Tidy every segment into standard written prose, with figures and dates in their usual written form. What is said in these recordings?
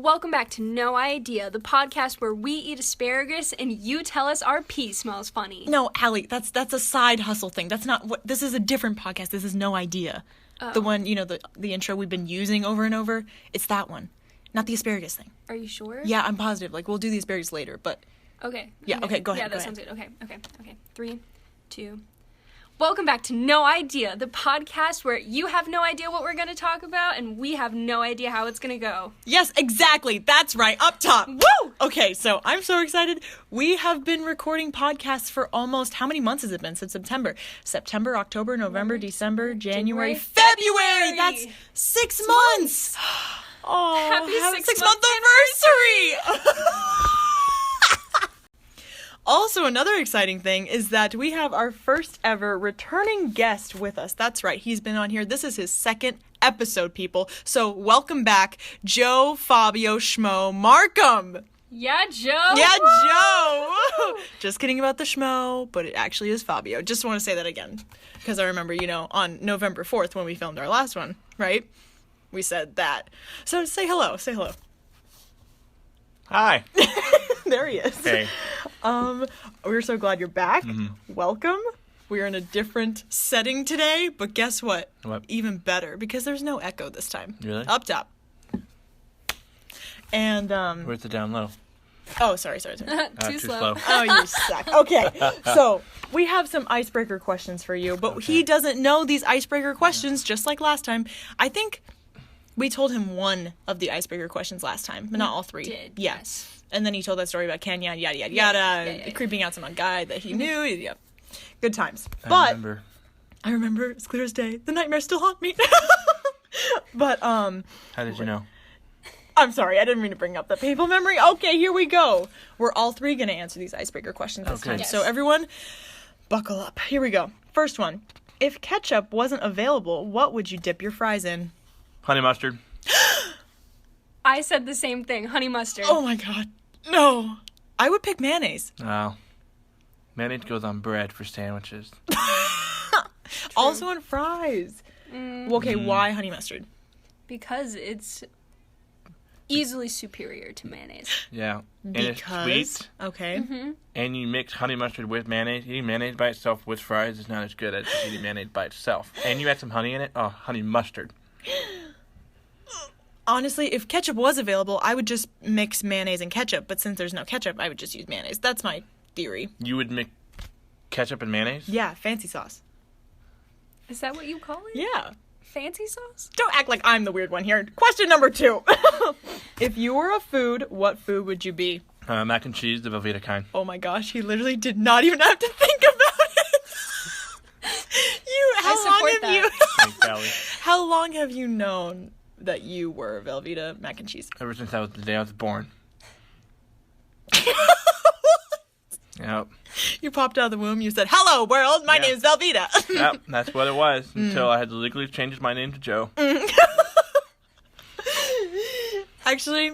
Welcome back to No Idea, the podcast where we eat asparagus and you tell us our pee smells funny. No, Allie, that's a side hustle thing. That's not what. This is a different podcast. This is No Idea. Oh. The one, the intro we've been using over and over. It's that one, not the asparagus thing. Are you sure? Yeah, I'm positive. Like, we'll do the asparagus later, but... Okay. Yeah, okay, go ahead. Yeah, that sounds good. Okay. 3, 2... Welcome back to No Idea, the podcast where you have no idea what we're going to talk about and we have no idea how it's going to go. Yes, exactly. That's right. Up top. Woo! Okay, so I'm so excited. We have been recording podcasts for almost, how many months has it been since September? September, October, November, December, January, February! That's 6 months! Oh, Happy 6-month anniversary! Also, another exciting thing is that we have our first ever returning guest with us. That's right, he's been on here. This is his second episode, people. So, welcome back, Joe Fabio Schmo Markham. Yeah, Joe. Yeah, Joe. Just kidding about the Schmo, but it actually is Fabio. Just want to say that again, because I remember, on November 4th when we filmed our last one, right? We said that. So, say hello. Say hello. Hi. There he is. Hey. We're so glad you're back. Mm-hmm. Welcome. We're in a different setting today, but guess what? What? Even better, because there's no echo this time. Really? Up top. And, Where's the down low? oh, sorry. Too Too slow. slow. Oh, you suck. Okay, so we have some icebreaker questions for you, but he doesn't know these icebreaker questions, just like last time. I think we told him one of the icebreaker questions last time, but not all three. Did, Yeah. yes. And then he told that story about Kenya, yada, yada, Yeah. creeping out some guy that he knew. Yeah. Good times. I remember. I remember, it's clear as day. The nightmares still haunt me. But, How did you know? I'm sorry, I didn't mean to bring up the painful memory. Okay, here we go. We're all three going to answer these icebreaker questions this Okay. time. Yes. So everyone, buckle up. Here we go. First one. If ketchup wasn't available, what would you dip your fries in? Honey mustard. I said the same thing, honey mustard. Oh my god. No. I would pick mayonnaise. Oh. Mayonnaise goes on bread for sandwiches. Also on fries. Okay, why honey mustard? Because it's easily superior to mayonnaise. Yeah. And it's sweet. Okay. And you mix honey mustard with mayonnaise. Eating mayonnaise by itself with fries is not as good as just eating mayonnaise by itself. And you add some honey in it. Oh, honey mustard. Honestly, if ketchup was available, I would just mix mayonnaise and ketchup. But since there's no ketchup, I would just use mayonnaise. That's my theory. You would mix ketchup and mayonnaise? Yeah, fancy sauce. Is that what you call it? Yeah. Fancy sauce? Don't act like I'm the weird one here. Question number 2. If you were a food, what food would you be? Mac and cheese, the Velveeta kind. Oh my gosh, he literally did not even have to think about it. support that. Thanks, Allie. How long have you known that you were Velveeta mac and cheese? Ever since the day I was born. Yep. You popped out of the womb, you said, "Hello world, my Yeah. name's Velveeta." Yep, that's what it was until I had to legally change my name to Joe. Actually,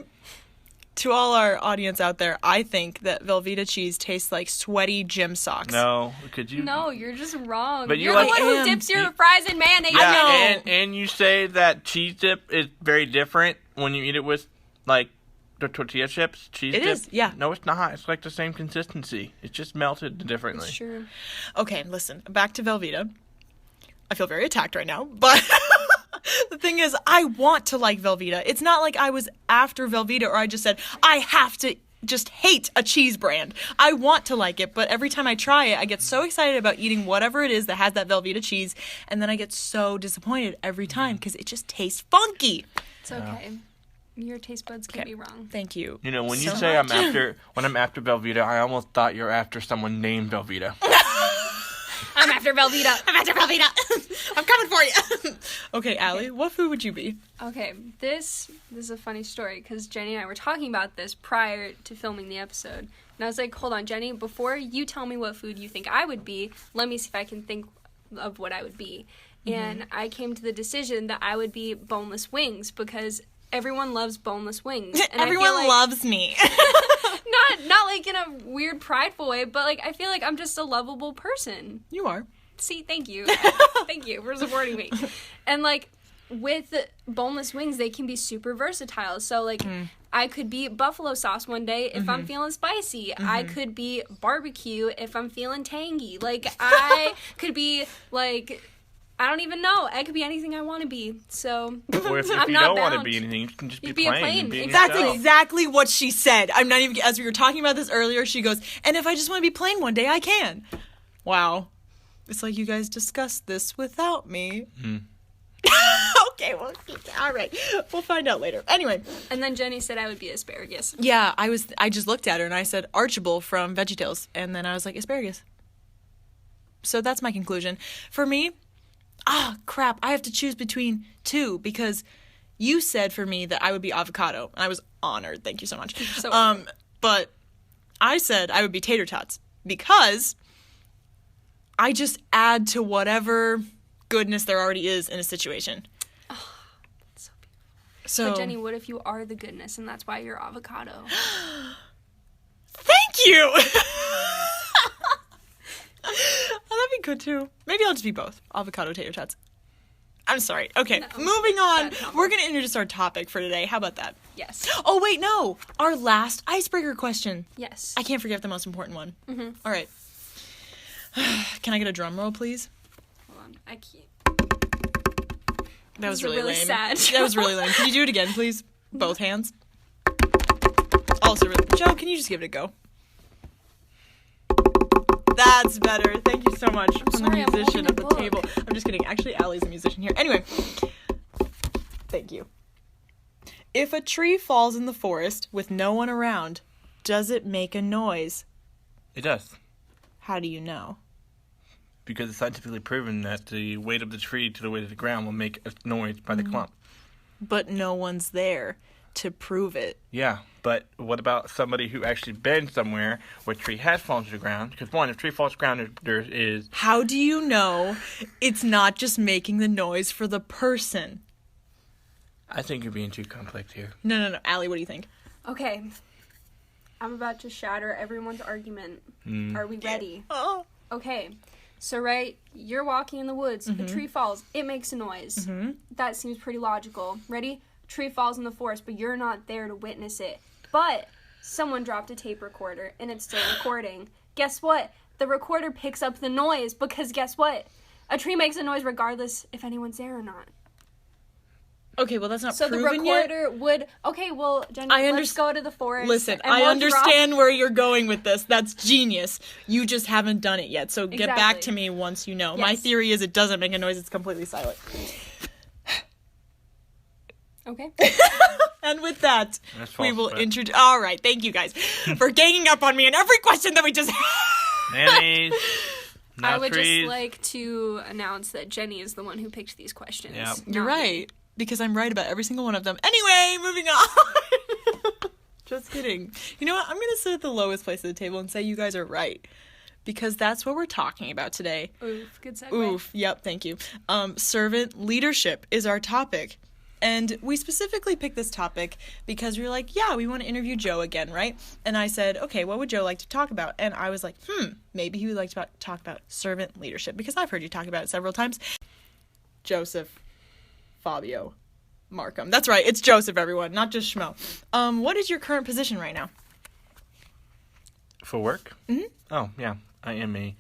to all our audience out there, I think that Velveeta cheese tastes like sweaty gym socks. No, could you? No, you're just wrong. But you you're like- the one who I am. dips your fries in mayonnaise. Yeah, know. and you say that cheese dip is very different when you eat it with, like, the tortilla chips. Cheese It dip. is, yeah. No, it's not. It's like the same consistency. It's just melted differently. It's true. Okay, listen, back to Velveeta. I feel very attacked right now, but the thing is, I want to like Velveeta. It's not like I was after Velveeta or I just said, I have to just hate a cheese brand. I want to like it, but every time I try it, I get so excited about eating whatever it is that has that Velveeta cheese, and then I get so disappointed every time because it just tastes funky. It's okay. Your taste buds can't Okay. be wrong. Thank you. You know, when you so say much. when I'm after Velveeta, I almost thought you're after someone named Velveeta. I'm after Velveeta. I'm after Velveeta. I'm coming for you. Okay, Allie, what food would you be? Okay, this is a funny story because Jenny and I were talking about this prior to filming the episode. And I was like, hold on, Jenny, before you tell me what food you think I would be, let me see if I can think of what I would be. And I came to the decision that I would be boneless wings because everyone loves boneless wings. And I feel Everyone like, loves me. not like in a weird prideful way, but like I feel like I'm just a lovable person. You are. See, thank you. Thank you for supporting me. And like with boneless wings, they can be super versatile. So like I could be buffalo sauce one day if I'm feeling spicy. I could be barbecue if I'm feeling tangy. Like, I could be, like, I don't even know. I could be anything I want to be. So, Or if I'm you not don't want to bound. be anything, you can just You be be a plain. plain, And being exactly. That's yourself. exactly what she said. I'm not even, as we were talking about this earlier, she goes, and if I just want to be plain one day, I can. Wow. It's like you guys discussed this without me. Okay, well, all right. We'll find out later. Anyway, And then Jenny said I would be asparagus. yeah, I just looked at her and I said Archibald from VeggieTales, and then I was like asparagus. So that's my conclusion. For me, crap, I have to choose between two because you said for me that I would be avocado, and I was honored. Thank you so much. So welcome. But I said I would be tater tots because I just add to whatever goodness there already is in a situation. So beautiful. So But Jenny, what if you are the goodness and that's why you're avocado? thank you. Oh, that'd be good too. Maybe I'll just be both avocado tater tots. I'm sorry. Okay, No. moving on. Bad combo. We're gonna introduce our topic for today. How about that? Yes. Oh wait, no. Our last icebreaker question. Yes. I can't forget the most important one. All right. Can I get a drum roll, please? Hold on. I can't. That was This is really really lame. sad. That was really lame. Can you do it again, please? Both hands. Also, Joe, can you just give it a go? That's better. Thank you so much. I'm sorry, I'm the musician holding at a the book. table. I'm just kidding. Actually, Allie's a musician here. Anyway, thank you. If a tree falls in the forest with no one around, does it make a noise? It does. How do you know? Because it's scientifically proven that the weight of the tree to the weight of the ground will make a noise by the clump. But no one's there to prove it. Yeah, but what about somebody who actually been somewhere where a tree has fallen to the ground? Because one, if a tree falls to the ground, there is... How do you know it's not just making the noise for the person? I think you're being too complex here. No. Allie, what do you think? Okay. I'm about to shatter everyone's argument. Are we ready? Oh. Okay. So, right, you're walking in the woods. A tree falls. It makes a noise. That seems pretty logical. Ready? Tree falls in the forest, but you're not there to witness it. But someone dropped a tape recorder, and it's still recording. Guess what? The recorder picks up the noise, because guess what? A tree makes a noise regardless if anyone's there or not. Okay, well, that's not So the proven yet. recorder would... Okay, well, Jenny, I let's go to the forest. Listen, and I we'll understand where you're going with this. That's genius. You just haven't done it yet. So get back Exactly. to me once you know. My Yes. theory is it doesn't make a noise. It's completely silent. Okay. And with that, That's we false, will but- introduce... All right, thank you guys for ganging up on me in every question that we just Mayonnaise, I not would trees. just like to announce that Jenny is the one who picked these questions. Yep. You're not me. right, because I'm right about every single one of them. Anyway, moving on. Just kidding. You know what? I'm going to sit at the lowest place at the table and say you guys are right. Because that's what we're talking about today. Oof, good segue. Oof. Yep, thank you. Servant leadership is our topic. And we specifically picked this topic because we were like, yeah, we want to interview Joe again, right? And I said, okay, what would Joe like to talk about? And I was like, maybe he would like to talk about servant leadership because I've heard you talk about it several times. Joseph Fabio Markham. That's right, it's Joseph, everyone, not just Schmo. What is your current position right now? For work? Mm-hmm. Oh, yeah. I am a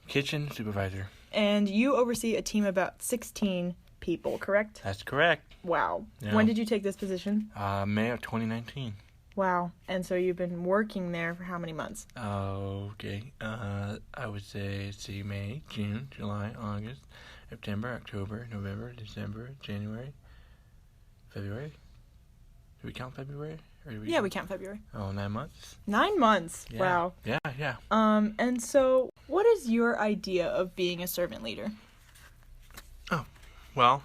kitchen supervisor. And you oversee a team of about 16 people, correct? That's correct. Wow. Yeah. When did you take this position? May of 2019. Wow. And so you've been working there for how many months? Okay. I would say, let's see, May, June, July, August, September, October, November, December, January, February. Do we count February? Or do Yeah, we count February. Oh, 9 months? 9 months. Yeah. Wow. Yeah. And so what is your idea of being a servant leader? Well,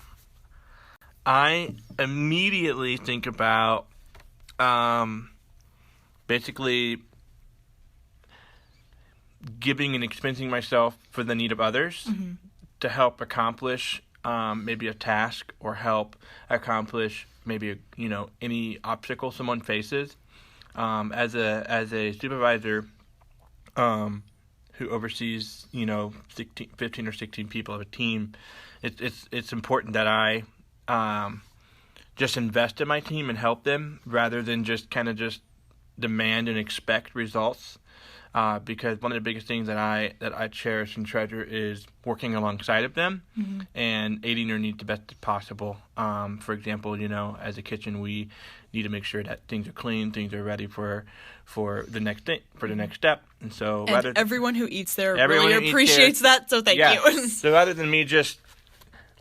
I immediately think about basically giving and expensing myself for the need of others to help accomplish maybe a task or help accomplish maybe any obstacle someone faces. As a supervisor who oversees 15 or 16 people of a team, it's important that I just invest in my team and help them rather than just kind of just demand and expect results. Because one of the biggest things that I cherish and treasure is working alongside of them and aiding their needs the best possible. For example, as a kitchen, we need to make sure that things are clean, things are ready for the next thing, for the next step. And so, everyone who eats there really appreciates that. So thank you. So rather than me just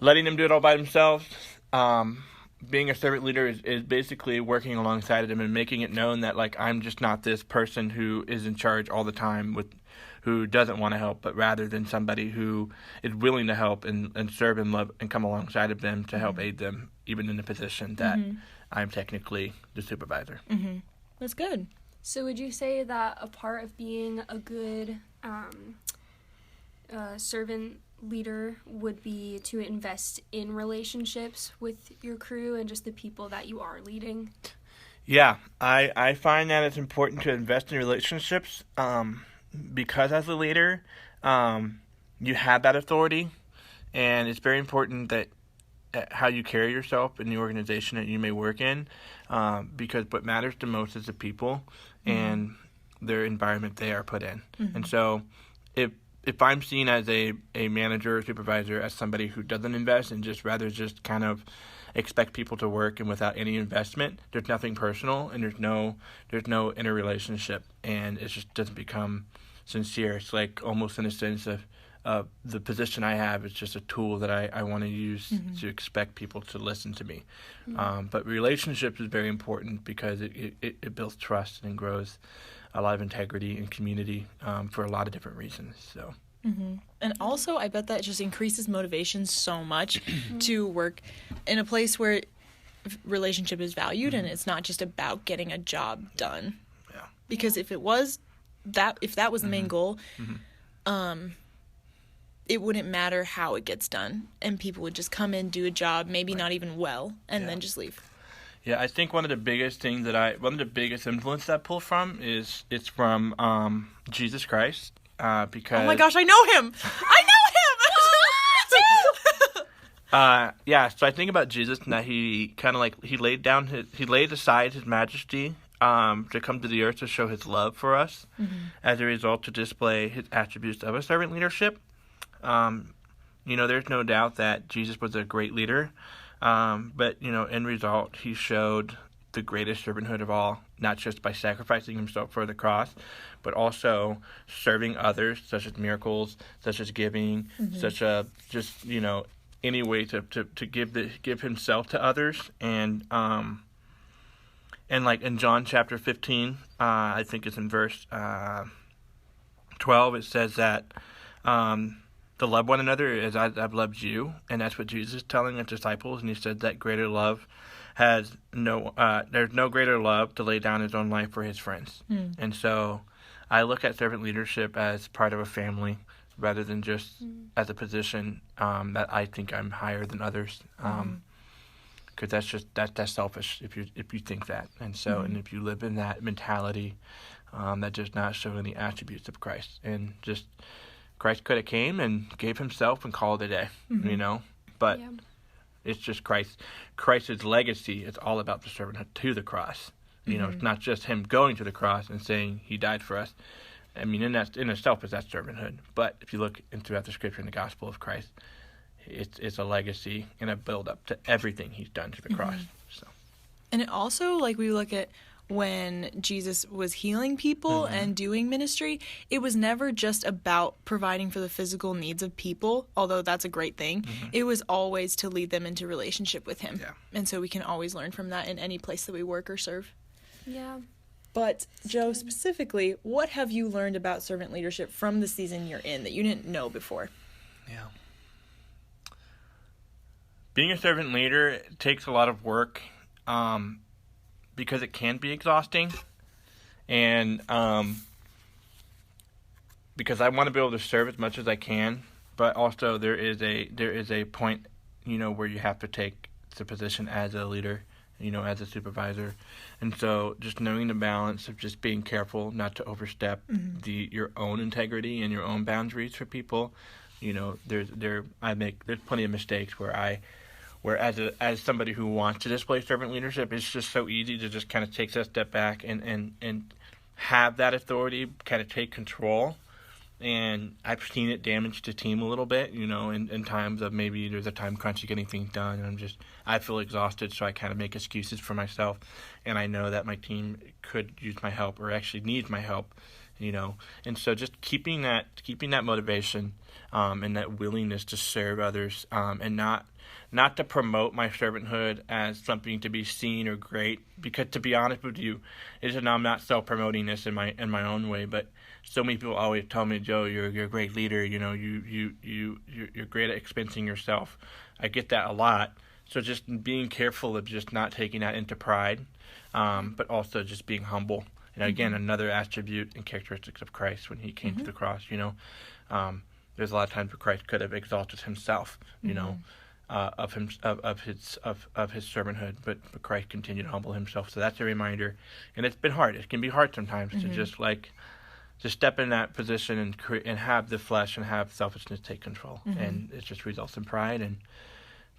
letting them do it all by themselves, being a servant leader is basically working alongside of them and making it known that, like, I'm just not this person who is in charge all the time who doesn't want to help, but rather than somebody who is willing to help and serve and love and come alongside of them to help aid them, even in the position that I'm technically the supervisor. That's good. So would you say that a part of being a good servant leader would be to invest in relationships with your crew and just the people that you are leading? Yeah, I find that it's important to invest in relationships because as a leader, you have that authority, and it's very important that how you carry yourself in the organization that you may work in, because what matters the most is the people and their environment they are put in. And so if I'm seen as a manager or supervisor as somebody who doesn't invest and just rather just kind of expect people to work and without any investment, there's nothing personal and there's no inner relationship, and it just doesn't become sincere. It's like almost in a sense of the position I have is just a tool that I want to use to expect people to listen to me. But relationships is very important because it builds trust and grows a lot of integrity and community for a lot of different reasons. So. And also, I bet that just increases motivation so much to work in a place where relationship is valued and it's not just about getting a job done. Yeah. Because if that was the main goal, it wouldn't matter how it gets done, and people would just come in, do a job, maybe not even well, and then just leave. Yeah, I think one of the biggest influence that I pull from is it's from Jesus Christ. Because oh my gosh, I know him! I know him! Yeah, so I think about Jesus and that he kind of like he laid aside his majesty to come to the earth to show his love for us, as a result to display his attributes of a servant leadership. There's no doubt that Jesus was a great leader. But, in result, he showed the greatest servanthood of all, not just by sacrificing himself for the cross, but also serving others, such as miracles, such as giving, such as just, any way to give himself to others. And like in John chapter 15, I think it's in verse 12, it says that to love one another as I've loved you, and that's what Jesus is telling his disciples. And he said that greater love there's no greater love to lay down his own life for his friends. And so I look at servant leadership as part of a family rather than just as a position that I think I'm higher than others. Because that's selfish if you think that. And so and if you live in that mentality, that does not show any attributes of Christ. And just Christ could have came and gave himself and called it a day, but it's just Christ's legacy is all about the servanthood to the cross. It's not just him going to the cross and saying he died for us. I mean, in itself is that servanthood. But if you look throughout the scripture in the gospel of Christ, it's a legacy and a build up to everything he's done to the cross. So, and it also, like, we look at when Jesus was healing people and doing ministry, it was never just about providing for the physical needs of people, although that's a great thing. It was always to lead them into relationship with him. Yeah. And so we can always learn from that in any place that we work or serve. Yeah. But, Joe, specifically, what have you learned about servant leadership from the season you're in that you didn't know before? Yeah. Being a servant leader takes a lot of work, because it can be exhausting, and because I want to be able to serve as much as I can, but also there is a point, where you have to take the position as a leader, as a supervisor, and so just knowing the balance of just being careful not to overstep your own integrity and your own boundaries for people. There's plenty of mistakes where I where as somebody who wants to display servant leadership, it's just so easy to just kind of take a step back and have that authority, kind of take control. And I've seen it damage the team a little bit, in times of maybe there's a time crunch to getting things done, and I feel exhausted, so I kind of make excuses for myself, and I know that my team could use my help or actually needs my help, and so just keeping that motivation, and that willingness to serve others, and not to promote my servanthood as something to be seen or great, because to be honest with you, I'm not self-promoting this in my own way, but so many people always tell me, Joe, you're a great leader, you're great at expensing yourself. I get that a lot. So just being careful of just not taking that into pride, but also just being humble. Again, another attribute and characteristics of Christ when he came to the cross, there's a lot of times where Christ could have exalted himself, of his servanthood, but Christ continued to humble himself. So that's a reminder, and it's been hard. It can be hard sometimes to just step in that position and have the flesh and have selfishness take control, and it just results in pride, and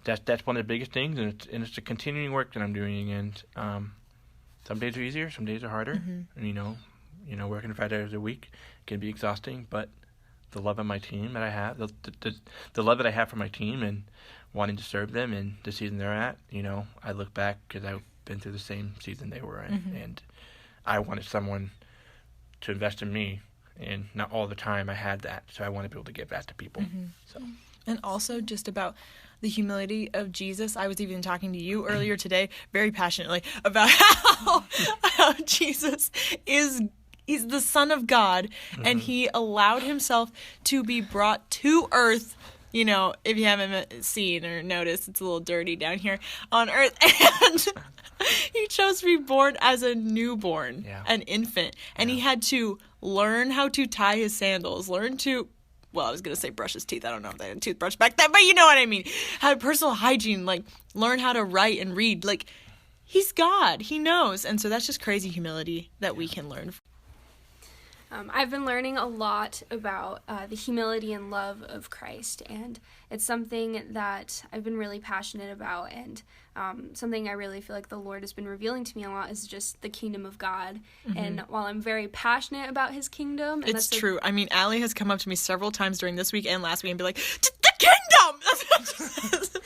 that's one of the biggest things, and it's a continuing work that I'm doing, and some days are easier, some days are harder, and working 5 days a week can be exhausting, but the love of my team that I have, the love that I have for my team and wanting to serve them in the season they're at, I look back because I've been through the same season they were in, and I wanted someone to invest in me, and not all the time I had that, so I want to be able to give that to people. So, and also just about the humility of Jesus. I was even talking to you earlier today very passionately about how Jesus he's the Son of God, and he allowed himself to be brought to earth. If you haven't seen or noticed, it's a little dirty down here on earth, and he chose to be born as a newborn, an infant, and he had to learn how to tie his sandals, I was going to say brush his teeth. I don't know if they had a toothbrush back then, but you know what I mean. Have personal hygiene, learn how to write and read. He's God. He knows. And so that's just crazy humility that we can learn. I've been learning a lot about the humility and love of Christ, and it's something that I've been really passionate about, and something I really feel like the Lord has been revealing to me a lot is just the kingdom of God. And while I'm very passionate about his kingdom... It's true. I mean, Allie has come up to me several times during this week and last week and be like, the kingdom! That's what she says.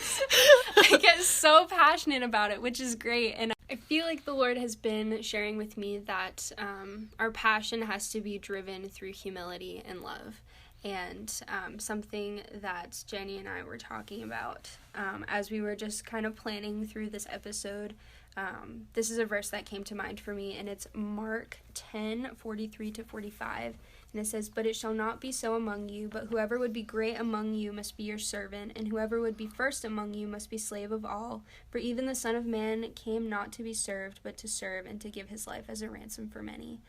I get so passionate about it, which is great, and I feel like the Lord has been sharing with me that our passion has to be driven through humility and love. And something that Jenny and I were talking about as we were just kind of planning through this episode, this is a verse that came to mind for me, and it's Mark 10:43-45. And it says, "But it shall not be so among you, but whoever would be great among you must be your servant, and whoever would be first among you must be slave of all. For even the Son of Man came not to be served, but to serve, and to give his life as a ransom for many."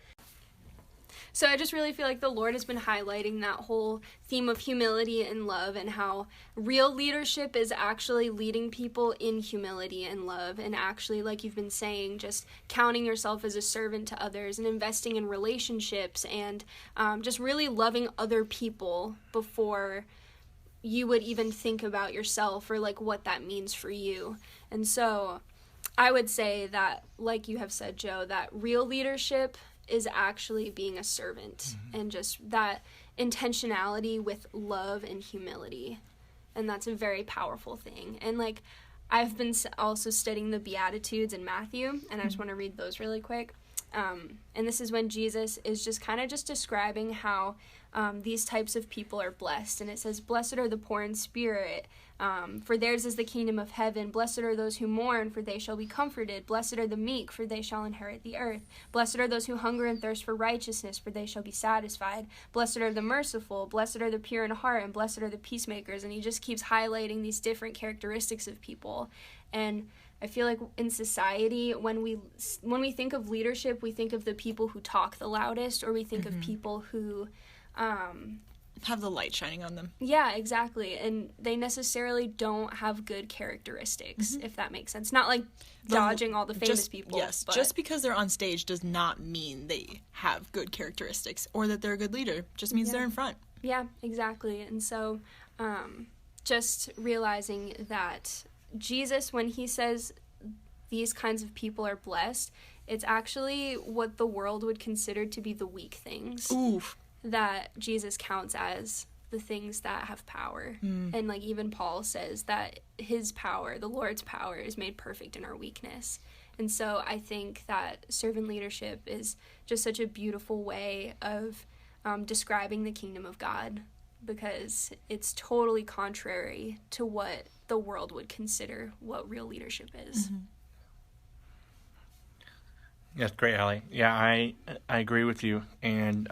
So I just really feel like the Lord has been highlighting that whole theme of humility and love, and how real leadership is actually leading people in humility and love, and actually, like you've been saying, just counting yourself as a servant to others and investing in relationships, and just really loving other people before you would even think about yourself or what that means for you. And so I would say that, like you have said, Joe, that real leadership is actually being a servant, and just that intentionality with love and humility. And that's a very powerful thing. And I've been also studying the Beatitudes in Matthew, and I just want to read those really quick. And this is when Jesus is just kind of just describing how these types of people are blessed. And it says, "Blessed are the poor in spirit, for theirs is the kingdom of heaven. Blessed are those who mourn, for they shall be comforted. Blessed are the meek, for they shall inherit the earth. Blessed are those who hunger and thirst for righteousness, for they shall be satisfied. Blessed are the merciful, blessed are the pure in heart, and blessed are the peacemakers." And he just keeps highlighting these different characteristics of people. And I feel like in society, when we think of leadership, we think of the people who talk the loudest, or we think of people who have the light shining on them. Yeah, exactly. And they necessarily don't have good characteristics, if that makes sense. Not dodging all the famous people. Yes, but just because they're on stage does not mean they have good characteristics or that they're a good leader. Just means they're in front. Yeah, exactly. And so just realizing that Jesus, when he says these kinds of people are blessed, it's actually what the world would consider to be the weak things. Oof. That Jesus counts as the things that have power. And like even Paul says that his power, the Lord's power, is made perfect in our weakness. And so I think that servant leadership is just such a beautiful way of describing the kingdom of God, because it's totally contrary to what the world would consider what real leadership is. Mm-hmm. That's great, Allie. Yeah, I agree with you. And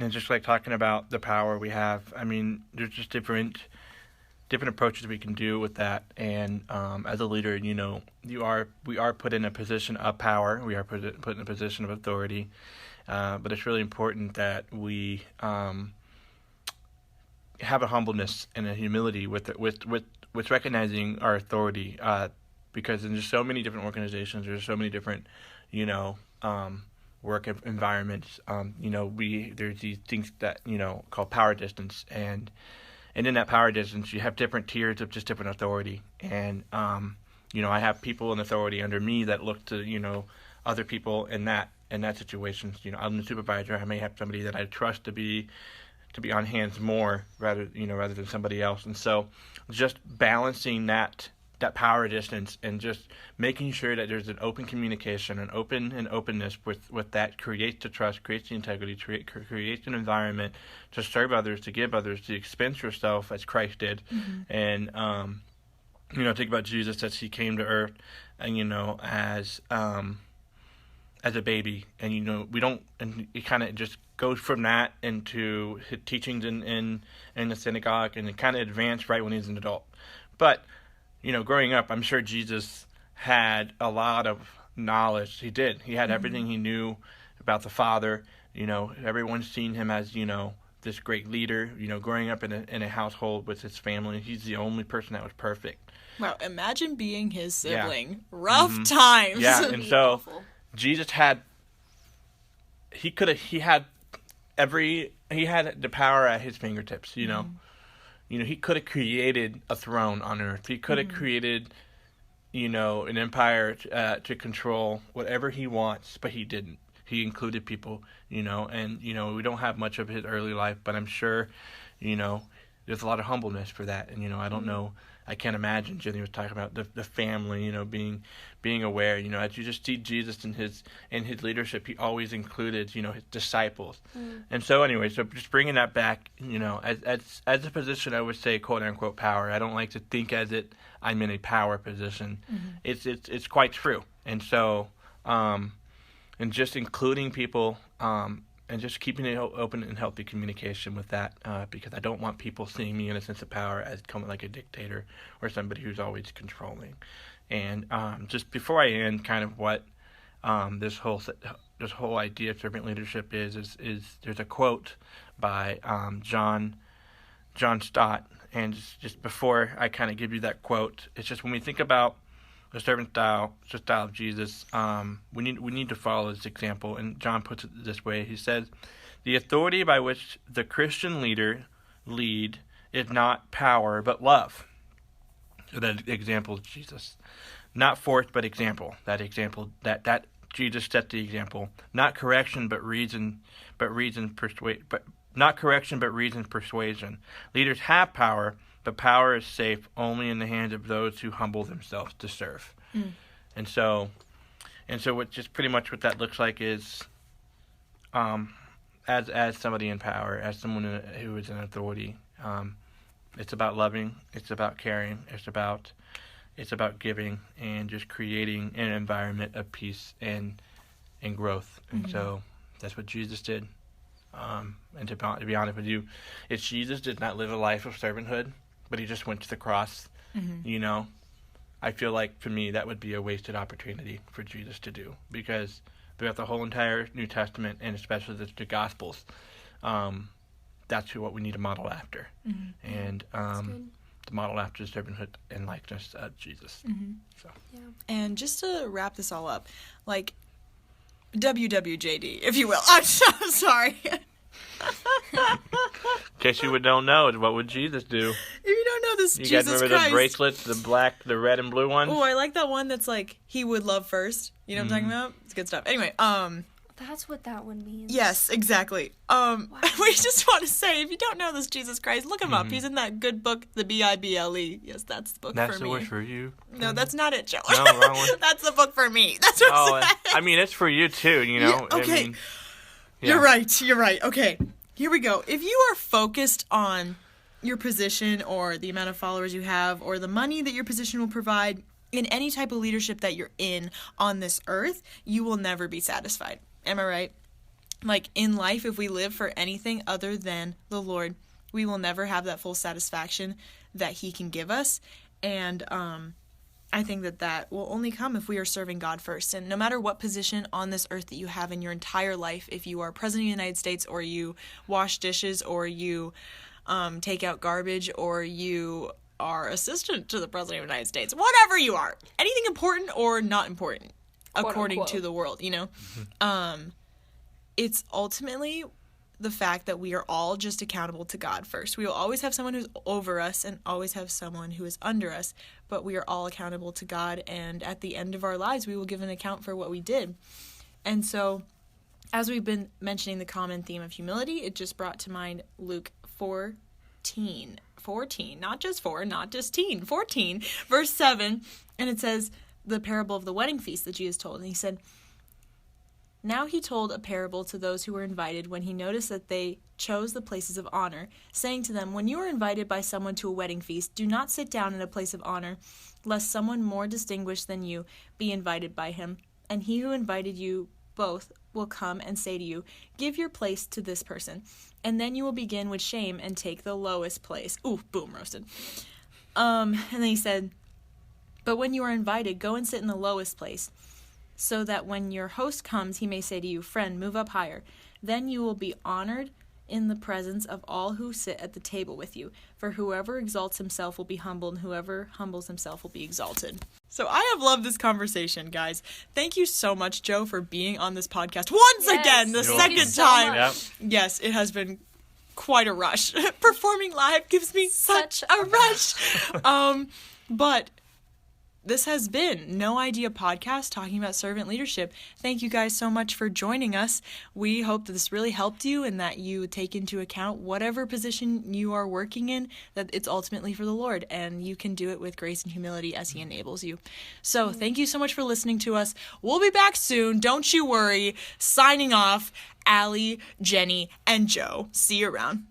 just like talking about the power we have, I mean, there's just different approaches we can do with that. And as a leader, you know, we are put in a position of power. We are put in a position of authority. But it's really important that we have a humbleness and a humility with recognizing our authority. Because there's so many different organizations, there's so many different, you know, work environments. You know, there's these things that, you know, called power distance, and in that power distance, you have different tiers of just different authority. And you know, I have people in authority under me that look to, you know, other people in that situation. You know, I'm the supervisor. I may have somebody that I trust to be on hands more rather than somebody else. And so, just balancing that power distance and just making sure that there's an open communication, an openness with that creates the trust, creates the integrity, creates an environment to serve others, to give others, to expense yourself as Christ did. Mm-hmm. And you know, think about Jesus as he came to earth, and you know, as a baby, and you know, and it kind of just goes from that into his teachings in the synagogue, and it kind of advanced right when he's an adult. But you know, growing up, I'm sure Jesus had a lot of knowledge. He did. He had everything he knew about the Father. You know, everyone's seen him as, you know, this great leader. You know, growing up in a household with his family, he's the only person that was perfect. Wow, imagine being his sibling. Yeah. Rough times. Yeah, and so Jesus had the power at his fingertips, you know. You know, he could have created a throne on earth. He could have created, you know, an empire to control whatever he wants, but he didn't. He included people, you know, and, you know, we don't have much of his early life, but I'm sure, you know, there's a lot of humbleness for that. And, you know, I don't know, I can't imagine. Jenny was talking about the family, you know, being aware, you know, as you just see Jesus in his leadership, he always included, you know, his disciples. And so anyway, so just bringing that back, you know, as a position, I would say, quote unquote, power. I don't like to think I'm in a power position. It's quite true. And so, and just including people, and just keeping it open and healthy communication with that, because I don't want people seeing me in a sense of power as coming like a dictator or somebody who's always controlling. And just before I end, kind of what this whole idea of servant leadership is there's a quote by John Stott, and just before I kind of give you that quote, it's just when we think about the servant style of Jesus, we need to follow this example. And John puts it this way. He says, "The authority by which the Christian leader lead is not power, but love." So that example is Jesus. Not force, but example. That example, that Jesus set the example. Not correction, but reason persuasion. Leaders have power, but power is safe only in the hands of those who humble themselves to serve. And so what just pretty much what that looks like is, as somebody in power, as someone who is in authority, it's about loving, it's about caring, it's about giving, and just creating an environment of peace and growth. And so that's what Jesus did. And to be honest with you, if Jesus did not live a life of servanthood, but he just went to the cross, you know, I feel like for me that would be a wasted opportunity for Jesus to do, because throughout the whole entire New Testament, and especially the Gospels, that's what we need to model after. And to model after servanthood and likeness of Jesus. So. Yeah. And just to wrap this all up, like WWJD, if you will. I'm so sorry. In case you don't know, what would Jesus do? If you don't know this, You Jesus guys remember Christ. the bracelets, the black, the red and blue ones? Oh, I like that one that's like, he would love first. You know what I'm talking about? It's good stuff. Anyway, That's what that one means. yes, exactly. We just want to say, if you don't know this Jesus Christ, look him up. He's in that good book, the Bible. Yes, that's the book That's for the me. word for you. No, that's not it, Joe. No, wrong one. That's the book for me. That's what Oh, I'm saying. I mean, it's for you too, you know? Yeah, okay. I mean, yeah. You're right. Okay, here we go. If you are focused on your position or the amount of followers you have or the money that your position will provide in any type of leadership that you're in on this earth, you will never be satisfied. Am I right? Like, in life, if we live for anything other than the Lord, we will never have that full satisfaction that he can give us. And I think that will only come if we are serving God first. And no matter what position on this earth that you have in your entire life, if you are president of the United States, or you wash dishes, or you take out garbage, or you are assistant to the president of the United States, whatever you are, anything important or not important, Quote, according unquote. to the world, you know, it's ultimately the fact that we are all just accountable to God first. We will always have someone who's over us and always have someone who is under us, but we are all accountable to God, and at the end of our lives, we will give an account for what we did. And so, as we've been mentioning the common theme of humility, it just brought to mind Luke 14, not just 4, not just teen, 14, verse 7, and it says, the parable of the wedding feast that Jesus told, and he said, now he told a parable to those who were invited when he noticed that they chose the places of honor, saying to them, when you are invited by someone to a wedding feast, do not sit down in a place of honor, lest someone more distinguished than you be invited by him. And he who invited you both will come and say to you, give your place to this person. And then you will begin with shame and take the lowest place. Ooh, boom, roasted. And then he said, but when you are invited, go and sit in the lowest place, so that when your host comes, he may say to you, friend, move up higher. Then you will be honored in the presence of all who sit at the table with you. For whoever exalts himself will be humbled, and whoever humbles himself will be exalted. So I have loved this conversation, guys. Thank you so much, Joe, for being on this podcast once Yes. again, the You're second welcome. time. Yep. Yes, it has been quite a rush. Performing live gives me such a rush. But this has been No Idea Podcast, talking about servant leadership. Thank you guys so much for joining us. We hope that this really helped you and that you take into account whatever position you are working in, that it's ultimately for the Lord, and you can do it with grace and humility as he enables you. So thank you so much for listening to us. We'll be back soon. Don't you worry. Signing off, Allie, Jenny, and Joe. See you around.